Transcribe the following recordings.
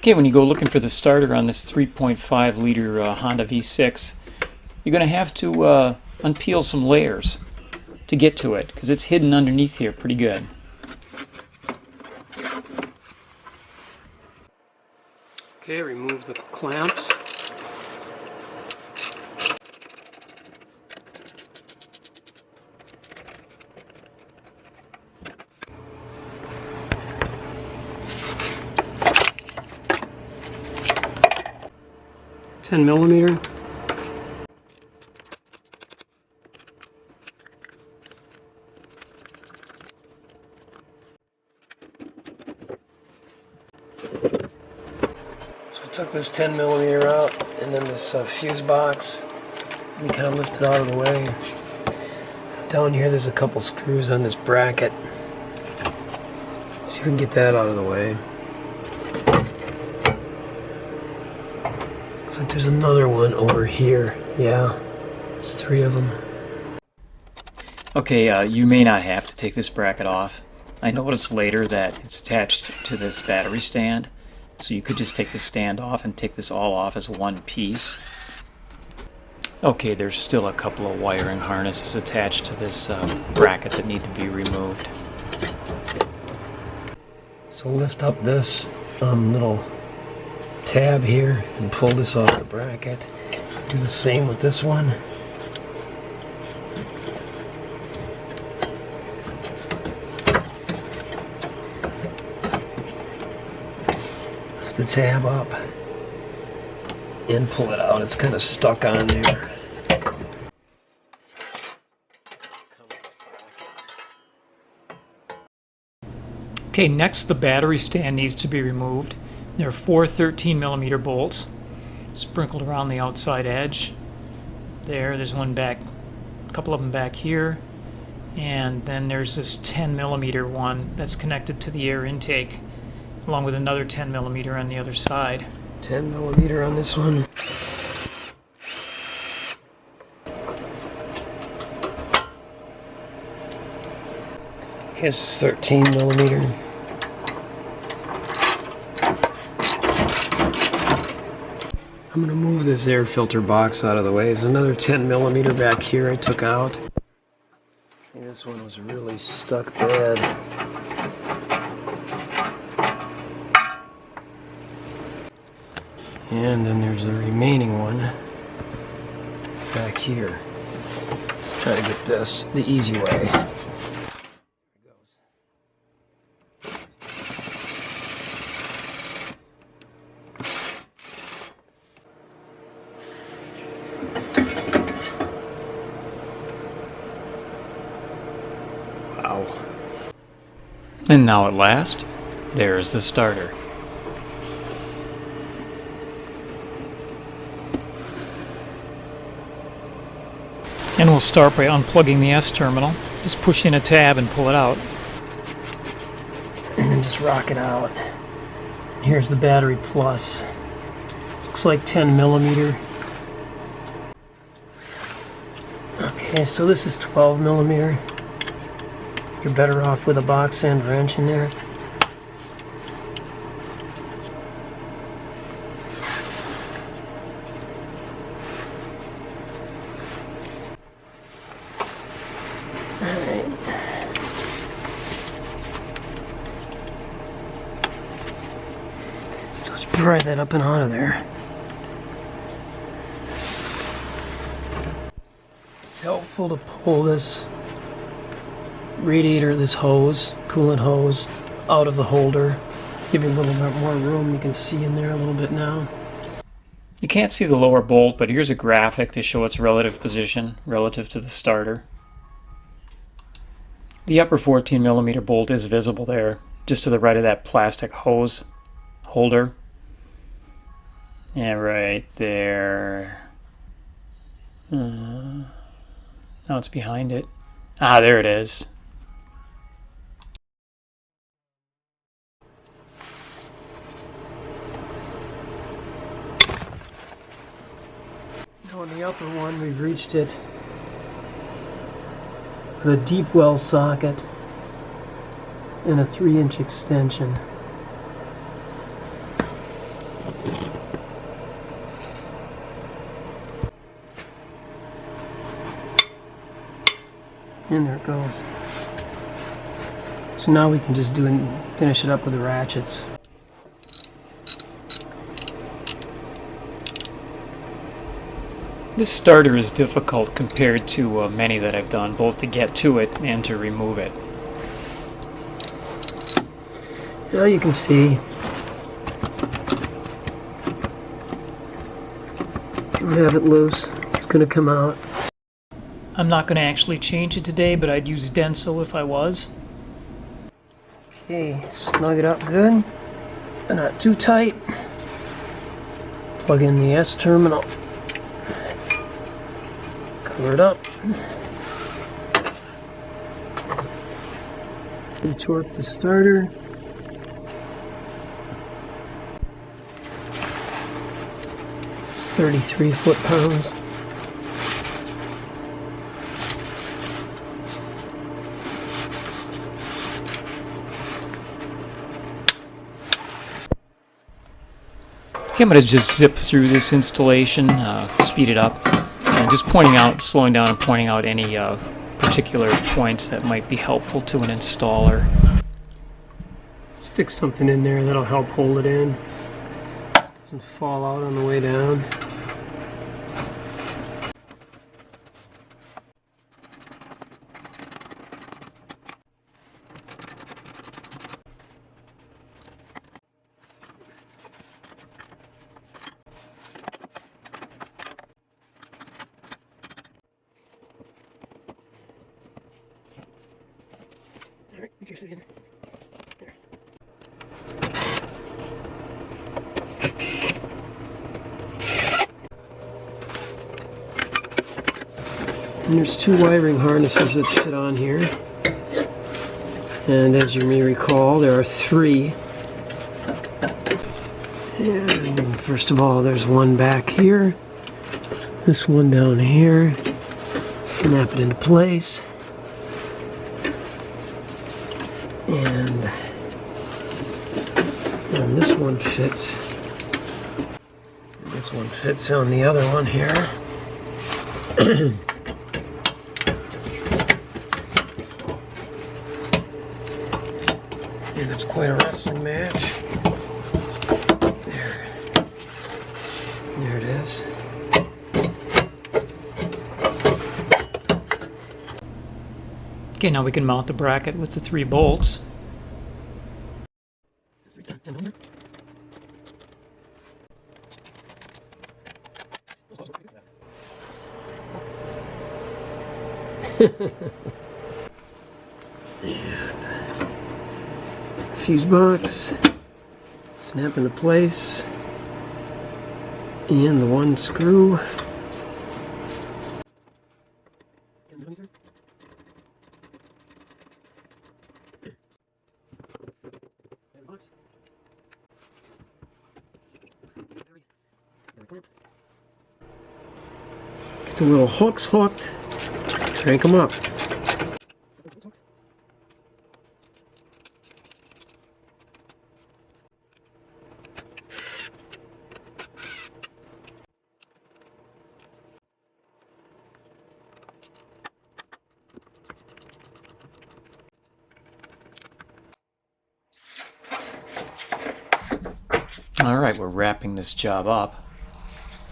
Okay, when you go looking for the starter on this 3.5 liter Honda V6, you're going to have to unpeel some layers to get to it, because it's hidden underneath here pretty good. Okay, remove the clamps. $10mm. So we took this 10mm out, and then this fuse box, we kind of lifted out of the way. Down here there's a couple screws on this bracket. Let's see if we can get that out of the way. Looks like there's another one over here. Yeah, there's 3 of them. Okay, you may not have to take this bracket off. I noticed later that it's attached to this battery stand, so you could just take the stand off and take this all off as one piece. Okay, there's still a couple of wiring harnesses attached to this bracket that need to be removed. So lift up this little tab here and pull this off the bracket. Do the same with this one. Lift the tab up and pull it out. It's kind of stuck on there. Okay, next the battery stand needs to be removed. There are 4 13mm bolts sprinkled around the outside edge. There's one back, a couple of them back here, and then there's this 10mm one that's connected to the air intake, along with another 10mm on the other side. 10mm on this one. This is 13mm. I'm going to move this air filter box out of the way. There's another 10mm back here I took out. This one was really stuck bad. And then there's the remaining one back here. Let's try to get this the easy way. Wow. And now at last, there's the starter. And we'll start by unplugging the S terminal. Just push in a tab and pull it out. And then just rock it out. Here's the battery plus. Looks like 10mm. Okay, so this is 12mm. You're better off with a box end wrench in there. Alright. So let's pry that up and out of there. It's helpful to pull this radiator, this hose, coolant hose, out of the holder. Give you a little bit more room. You can see in there a little bit now. You can't see the lower bolt, but here's a graphic to show its relative position relative to the starter. The upper 14mm bolt is visible there, just to the right of that plastic hose holder. And right there. Now it's behind it. Ah, there it is. Now on the upper one, we've reached it with a deep well socket and a 3-inch extension. And there it goes. So now we can just finish it up with the ratchets. This starter is difficult compared to many that I've done, both to get to it and to remove it. Now you can see I have it loose. It's going to come out. I'm not going to actually change it today, but I'd use Denso if I was. Okay, snug it up good, but not too tight. Plug in the S terminal. Cover it up. And torque the starter. It's 33 foot-pounds. Okay, I'm going to just zip through this installation, speed it up, and just slowing down and pointing out any particular points that might be helpful to an installer. Stick something in there that'll help hold it in. Doesn't fall out on the way down. Alright, put your foot in. There. And there's two wiring harnesses that fit on here. And as you may recall, there are three. And first of all, there's one back here. This one down here. Snap it into place. And this one fits. This one fits on the other one here. And it's quite a wrestling match. There it is. Okay, now we can mount the bracket with the 3 bolts. And fuse box, snap into place, and the one screw. Get the little hooks hooked, crank them up. Alright, we're wrapping this job up.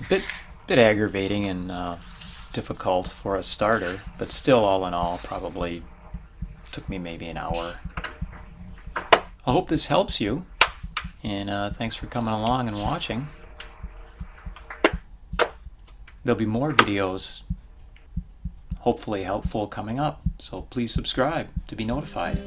A bit aggravating and difficult for a starter, but still, all in all, probably took me maybe an hour. I hope this helps you, and thanks for coming along and watching. There'll be more videos, hopefully helpful, coming up, so please subscribe to be notified.